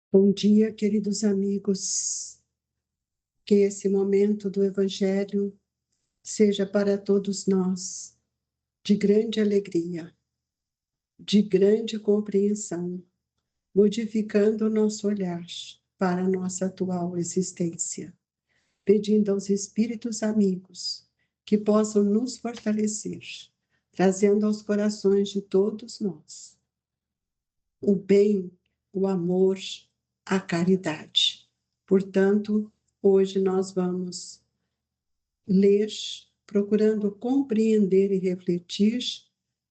Bom dia, queridos amigos. Que esse momento do Evangelho seja para todos nós de grande alegria, de grande compreensão, modificando o nosso olhar para a nossa atual existência, pedindo aos Espíritos amigos que possam nos fortalecer, trazendo aos corações de todos nós o bem, o amor, a caridade. Portanto, hoje nós vamos ler, procurando compreender e refletir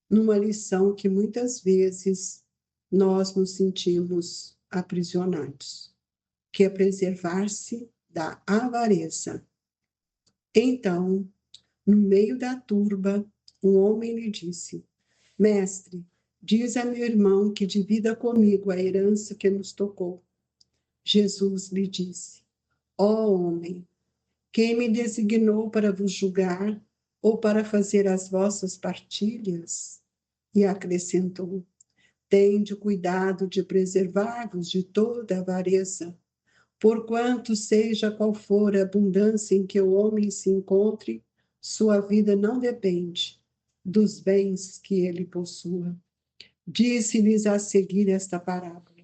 numa lição que muitas vezes nós nos sentimos aprisionados, que é preservar-se da avareza. Então, no meio da turba, um homem lhe disse: Mestre, diz a meu irmão que divida comigo a herança que nos tocou. Jesus lhe disse: Ó homem, quem me designou para vos julgar ou para fazer as vossas partilhas? E acrescentou: Tende cuidado de preservar-vos de toda avareza, porquanto, seja qual for a abundância em que o homem se encontre, sua vida não depende dos bens que ele possua. Disse-lhes a seguir esta parábola: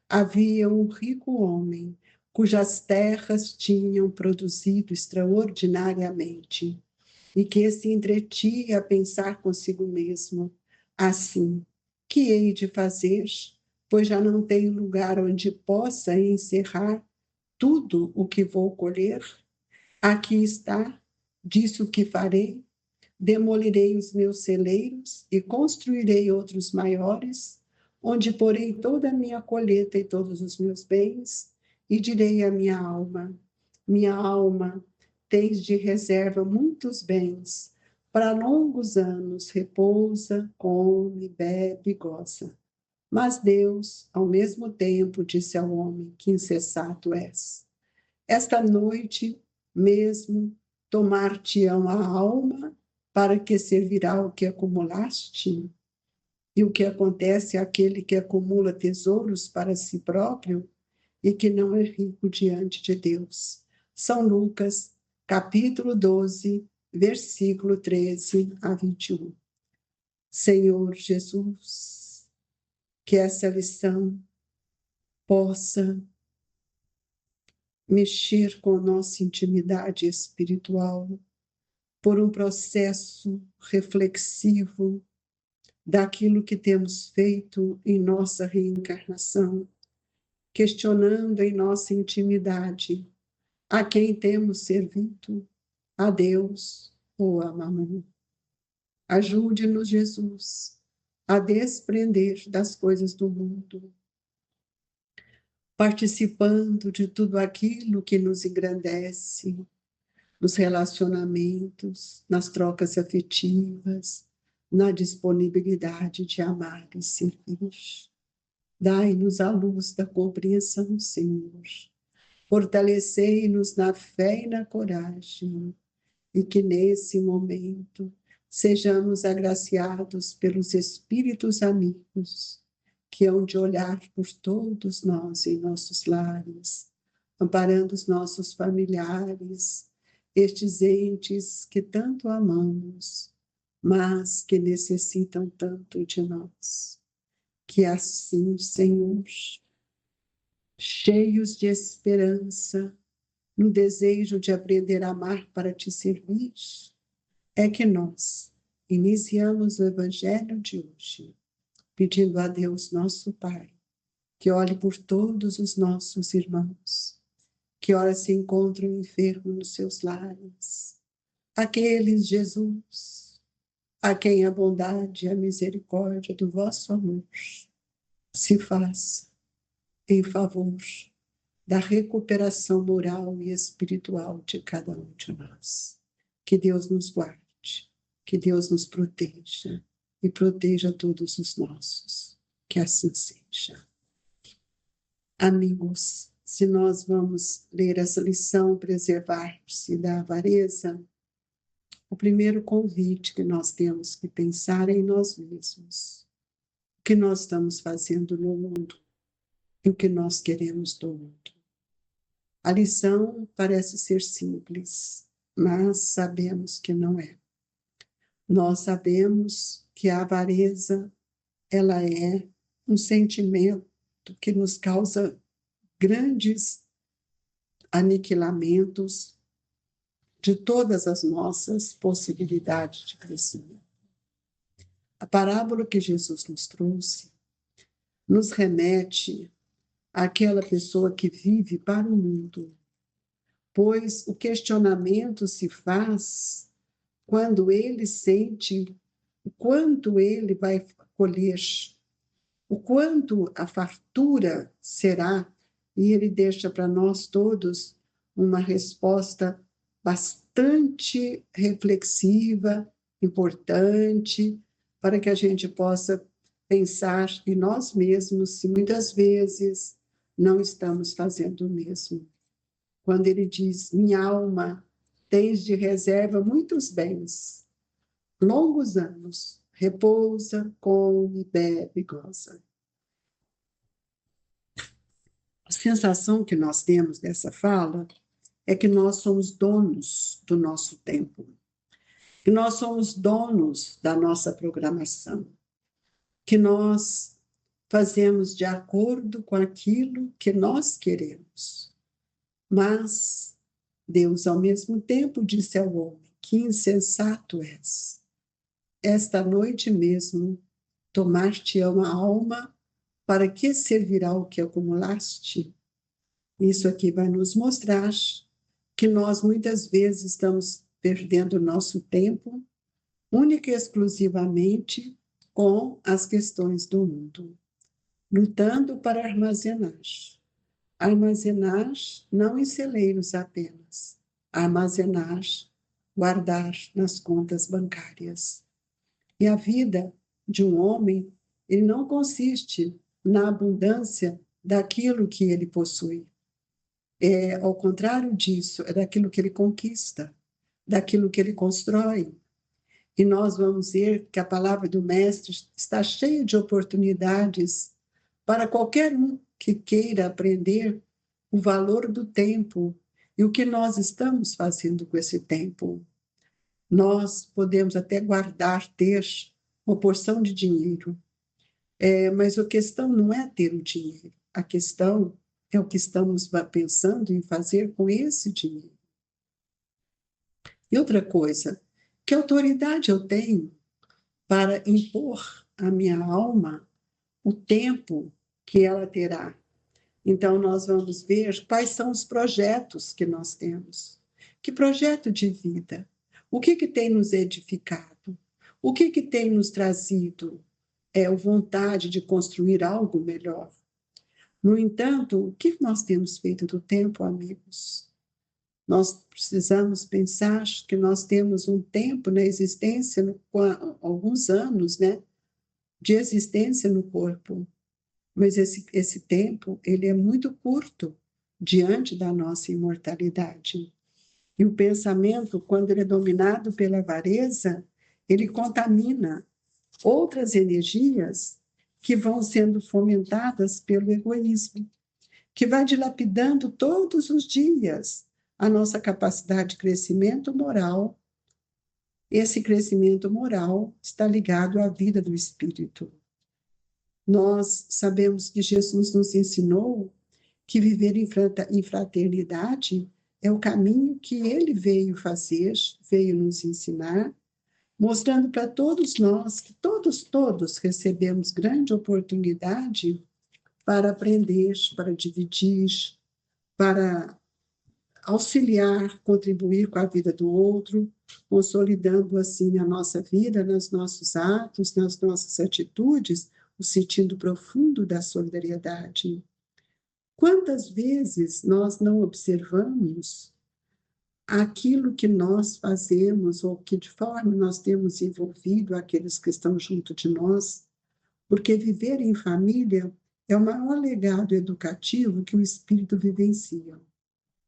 Havia um rico homem cujas terras tinham produzido extraordinariamente e que se entretinha a pensar consigo mesmo: assim, que hei de fazer, pois já não tenho lugar onde possa encerrar tudo o que vou colher? Aqui está, disse o que farei: demolirei os meus celeiros e construirei outros maiores, onde porei toda a minha colheita e todos os meus bens, e direi à minha alma, tens de reserva muitos bens, para longos anos repousa, come, bebe e goza. Mas Deus, ao mesmo tempo, disse ao homem: que insensato és. Esta noite mesmo tomar-te-ão a alma, para que servirá o que acumulaste? E o que acontece àquele que acumula tesouros para si próprio e que não é rico diante de Deus? São Lucas, capítulo 12, versículo 13 a 21. Senhor Jesus, que essa lição possa mexer com nossa intimidade espiritual, por um processo reflexivo daquilo que temos feito em nossa reencarnação, questionando em nossa intimidade a quem temos servido, a Deus ou a Mamon. Ajude-nos, Jesus, a desprender das coisas do mundo, participando de tudo aquilo que nos engrandece, nos relacionamentos, nas trocas afetivas, na disponibilidade de amar e servir. Dai-nos a luz da compreensão, Senhor. Fortalecei-nos na fé e na coragem, e que nesse momento sejamos agraciados pelos Espíritos amigos, que hão de olhar por todos nós em nossos lares, amparando os nossos familiares, estes entes que tanto amamos, mas que necessitam tanto de nós. Que assim, Senhor, cheios de esperança, no desejo de aprender a amar para te servir, é que nós iniciamos o Evangelho de hoje, pedindo a Deus, nosso Pai, que olhe por todos os nossos irmãos, que ora se encontram enfermos nos seus lares, aqueles, Jesus, a quem a bondade e a misericórdia do vosso amor se faça em favor da recuperação moral e espiritual de cada um de nós. Que Deus nos guarde, que Deus nos proteja e proteja todos os nossos. Que assim seja. Amigos, se nós vamos ler essa lição, preservar-se da avareza, o primeiro convite que nós temos que pensar é em nós mesmos. O que nós estamos fazendo no mundo e o que nós queremos do outro. A lição parece ser simples, mas sabemos que não é. Nós sabemos que a avareza, ela é um sentimento que nos causa grandes aniquilamentos de todas as nossas possibilidades de crescimento. A parábola que Jesus nos trouxe nos remete àquela pessoa que vive para o mundo, pois o questionamento se faz quando ele sente o quanto ele vai colher, o quanto a fartura será, e ele deixa para nós todos uma resposta bastante reflexiva, importante, para que a gente possa pensar em nós mesmos, se muitas vezes não estamos fazendo o mesmo. Quando ele diz: minha alma, tens de reserva muitos bens, longos anos, repousa, come, bebe, goza. A sensação que nós temos dessa fala é que nós somos donos do nosso tempo, que nós somos donos da nossa programação, que nós fazemos de acordo com aquilo que nós queremos. Mas Deus, ao mesmo tempo, disse ao homem: que insensato és. Esta noite mesmo tomar-te-ão a alma, para que servirá o que acumulaste? Isso aqui vai nos mostrar que nós muitas vezes estamos perdendo o nosso tempo única e exclusivamente com as questões do mundo, lutando para armazenar. Armazenar não em celeiros apenas, armazenar, guardar nas contas bancárias. E a vida de um homem, ele não consiste na abundância daquilo que ele possui. Ao contrário disso, é daquilo que ele conquista, daquilo que ele constrói. E nós vamos ver que a palavra do Mestre está cheia de oportunidades para qualquer um que queira aprender o valor do tempo e o que nós estamos fazendo com esse tempo. Nós podemos até guardar, ter uma porção de dinheiro, mas a questão não é ter o dinheiro, a questão é o que estamos pensando em fazer com esse dinheiro. E outra coisa, que autoridade eu tenho para impor à minha alma o tempo que ela terá? Então, nós vamos ver quais são os projetos que nós temos. Que projeto de vida? O que tem nos edificado? O que tem nos trazido vontade de construir algo melhor? No entanto, o que nós temos feito do tempo, amigos? Nós precisamos pensar que nós temos um tempo na existência, alguns anos, né, de existência no corpo, mas esse tempo ele é muito curto diante da nossa imortalidade. E o pensamento, quando ele é dominado pela avareza, ele contamina outras energias que vão sendo fomentadas pelo egoísmo, que vai dilapidando todos os dias a nossa capacidade de crescimento moral. Esse crescimento moral está ligado à vida do espírito. Nós sabemos que Jesus nos ensinou que viver em fraternidade é o caminho que ele veio fazer, veio nos ensinar, mostrando para todos nós que todos recebemos grande oportunidade para aprender, para dividir, para auxiliar, contribuir com a vida do outro, consolidando assim a nossa vida, nos nossos atos, nas nossas atitudes, o sentido profundo da solidariedade. Quantas vezes nós não observamos aquilo que nós fazemos ou que de forma nós temos envolvido aqueles que estão junto de nós, porque viver em família é o maior legado educativo que o espírito vivencia,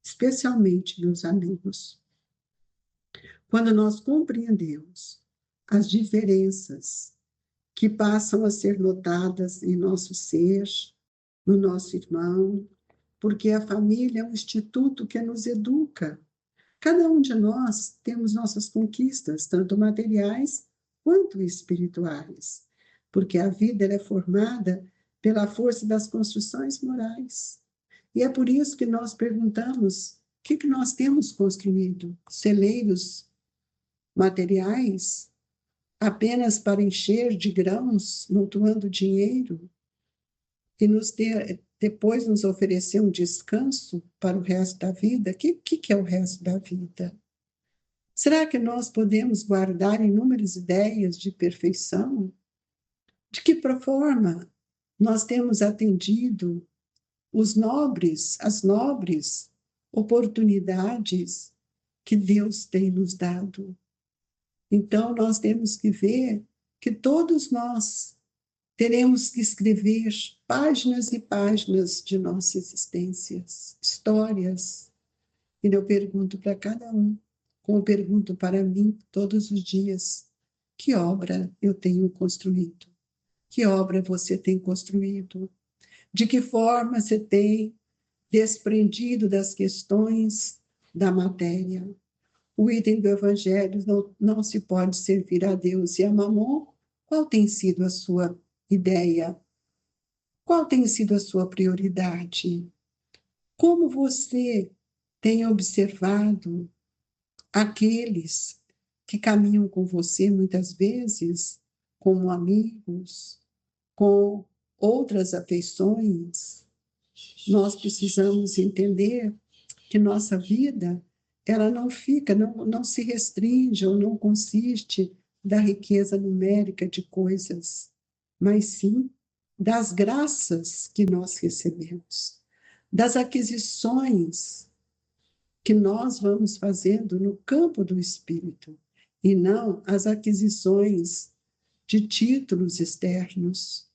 especialmente, meus amigos. Quando nós compreendemos as diferenças que passam a ser notadas em nosso ser, no nosso irmão, porque a família é um instituto que nos educa. Cada um de nós temos nossas conquistas, tanto materiais quanto espirituais, porque a vida é formada pela força das construções morais. E é por isso que nós perguntamos: o que nós temos construído? Celeiros materiais apenas para encher de grãos, montuando dinheiro, e depois nos oferecer um descanso para o resto da vida? O que é o resto da vida? Será que nós podemos guardar inúmeras ideias de perfeição? De que forma nós temos atendido as nobres oportunidades que Deus tem nos dado? Então, nós temos que ver que todos nós teremos que escrever páginas e páginas de nossas existências, histórias. E eu pergunto para cada um, como pergunto para mim todos os dias: que obra eu tenho construído? Que obra você tem construído? De que forma você tem desprendido das questões da matéria? O item do Evangelho não se pode servir a Deus e a Mamon. Qual tem sido a sua ideia? Qual tem sido a sua prioridade? Como você tem observado aqueles que caminham com você muitas vezes como amigos, com outras afeições? Nós precisamos entender que nossa vida, ela não fica, não se restringe ou não consiste da riqueza numérica de coisas, mas sim das graças que nós recebemos, das aquisições que nós vamos fazendo no campo do espírito, e não as aquisições de títulos externos,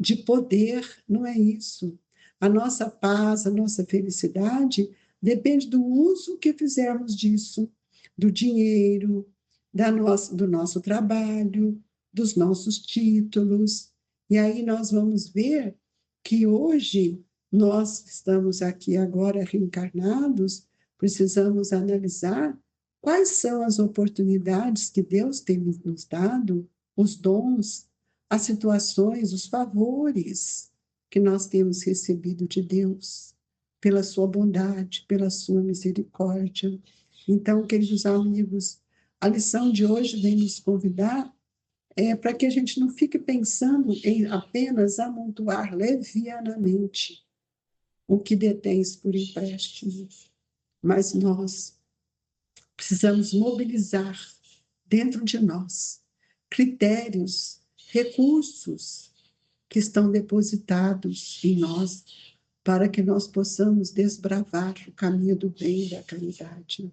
de poder. Não é isso. A nossa paz, a nossa felicidade depende do uso que fizermos disso, do dinheiro, do nosso trabalho, dos nossos títulos. E aí nós vamos ver que hoje nós estamos aqui agora reencarnados, precisamos analisar quais são as oportunidades que Deus tem nos dado, os dons, as situações, os favores que nós temos recebido de Deus, pela sua bondade, pela sua misericórdia. Então, queridos amigos, a lição de hoje vem nos convidar para que a gente não fique pensando em apenas amontoar levianamente o que detens por empréstimo, mas nós precisamos mobilizar dentro de nós critérios, recursos que estão depositados em nós para que nós possamos desbravar o caminho do bem e da caridade.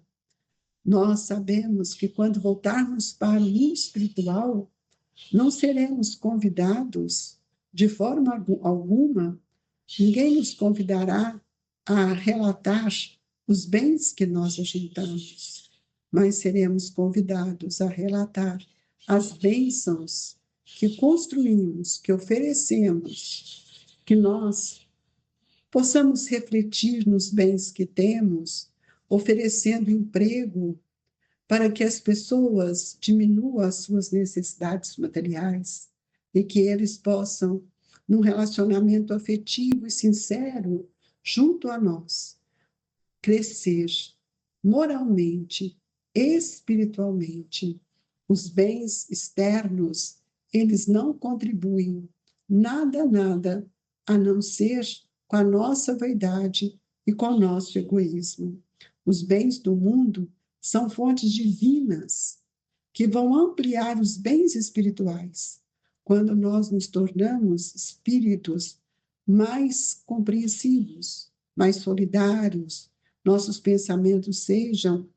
Nós sabemos que quando voltarmos para o mundo espiritual, não seremos convidados de forma alguma, ninguém nos convidará a relatar os bens que nós ajuntamos, mas seremos convidados a relatar as bênçãos que construímos, que oferecemos, que nós possamos refletir nos bens que temos, oferecendo emprego para que as pessoas diminuam as suas necessidades materiais e que eles possam, num relacionamento afetivo e sincero, junto a nós, crescer moralmente, espiritualmente. Os bens externos, eles não contribuem nada, a não ser com a nossa vaidade e com o nosso egoísmo. Os bens do mundo são fontes divinas que vão ampliar os bens espirituais quando nós nos tornamos espíritos mais compreensivos, mais solidários, nossos pensamentos sejam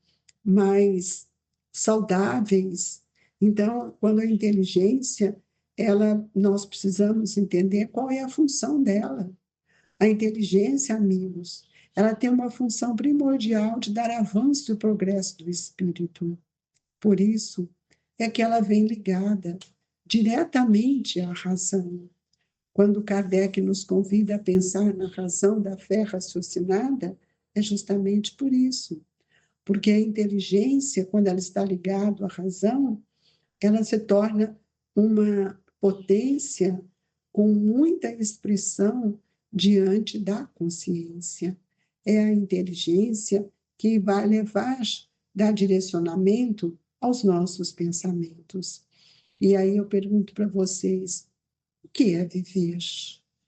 mais saudáveis. Então, quando a inteligência, nós precisamos entender qual é a função dela. A inteligência, amigos, ela tem uma função primordial de dar avanço e progresso do espírito. Por isso é que ela vem ligada diretamente à razão. Quando Kardec nos convida a pensar na razão da fé raciocinada, é justamente por isso. Porque a inteligência, quando ela está ligada à razão, ela se torna uma potência com muita expressão diante da consciência. É a inteligência que vai levar, dar direcionamento aos nossos pensamentos. E aí eu pergunto para vocês, o que é viver?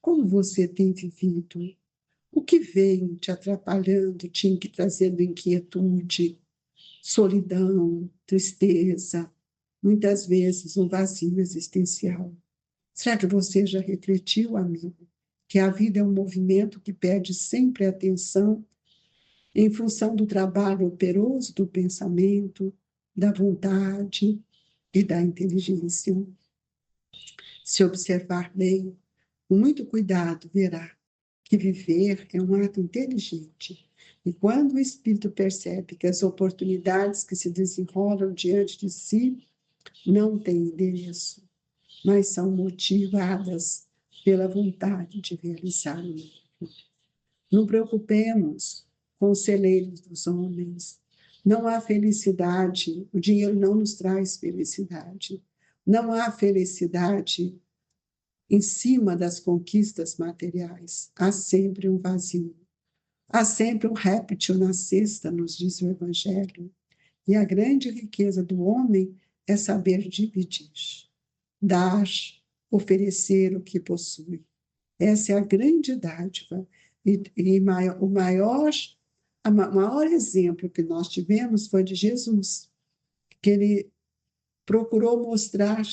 Como você tem vivido? O que vem te atrapalhando, te trazendo inquietude, solidão, tristeza, muitas vezes um vazio existencial? Será que você já refletiu, amigo, que a vida é um movimento que pede sempre atenção em função do trabalho operoso do pensamento, da vontade e da inteligência? Se observar bem, com muito cuidado, verá que viver é um ato inteligente. E quando o espírito percebe que as oportunidades que se desenrolam diante de si não têm endereço, mas são motivadas pela vontade de realizar o mesmo. Não preocupemos com os celeiros dos homens. Não há felicidade, o dinheiro não nos traz felicidade. Não há felicidade em cima das conquistas materiais. Há sempre um vazio. Há sempre um réptil na cesta, nos diz o Evangelho. E a grande riqueza do homem é saber dividir, dar, oferecer o que possui. Essa é a grande dádiva. O maior exemplo que nós tivemos foi de Jesus, que ele procurou mostrar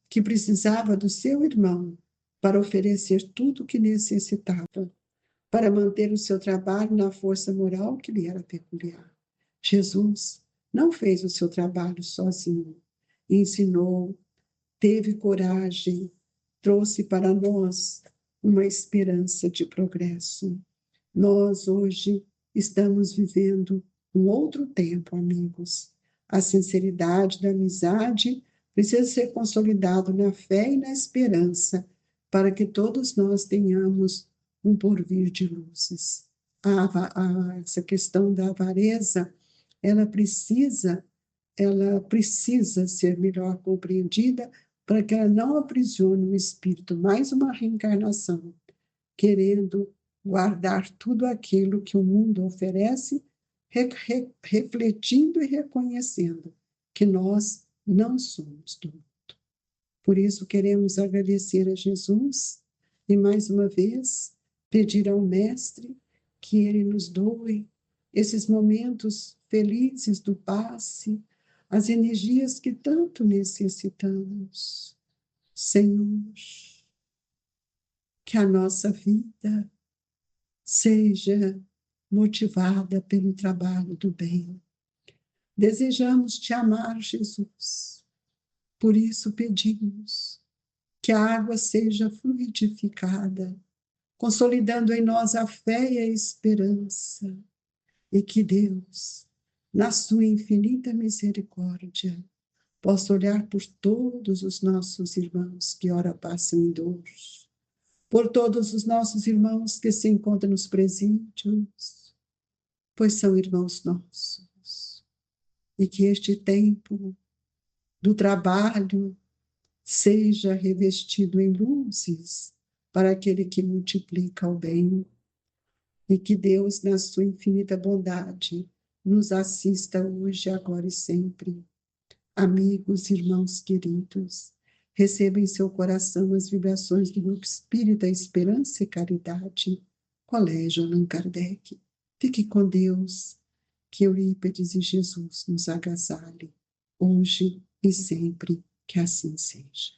que precisava do seu irmão para oferecer tudo o que necessitava, para manter o seu trabalho na força moral que lhe era peculiar. Jesus não fez o seu trabalho sozinho, ensinou, teve coragem, trouxe para nós uma esperança de progresso. Nós hoje estamos vivendo um outro tempo, amigos. A sinceridade da amizade precisa ser consolidado na fé e na esperança, para que todos nós tenhamos um porvir de luzes. Essa questão da avareza, ela precisa ser melhor compreendida para que ela não aprisione o espírito, mais uma reencarnação, querendo guardar tudo aquilo que o mundo oferece, refletindo e reconhecendo que nós não somos do mundo. Por isso, queremos agradecer a Jesus e, mais uma vez, pedir ao Mestre que ele nos doe esses momentos felizes do passe, as energias que tanto necessitamos. Senhor, que a nossa vida seja motivada pelo trabalho do bem. Desejamos te amar, Jesus. Por isso pedimos que a água seja fluidificada, consolidando em nós a fé e a esperança, e que Deus, na sua infinita misericórdia, possa olhar por todos os nossos irmãos que ora passam em dor, por todos os nossos irmãos que se encontram nos presídios, pois são irmãos nossos, e que este tempo do trabalho seja revestido em luzes para aquele que multiplica o bem, e que Deus, na sua infinita bondade, nos assista hoje, agora e sempre. Amigos, irmãos queridos, receba em seu coração as vibrações do Grupo Espírita Esperança e Caridade, Colégio Allan Kardec. Fique com Deus, que Eurípides e Jesus nos agasalhem, hoje e sempre, que assim seja.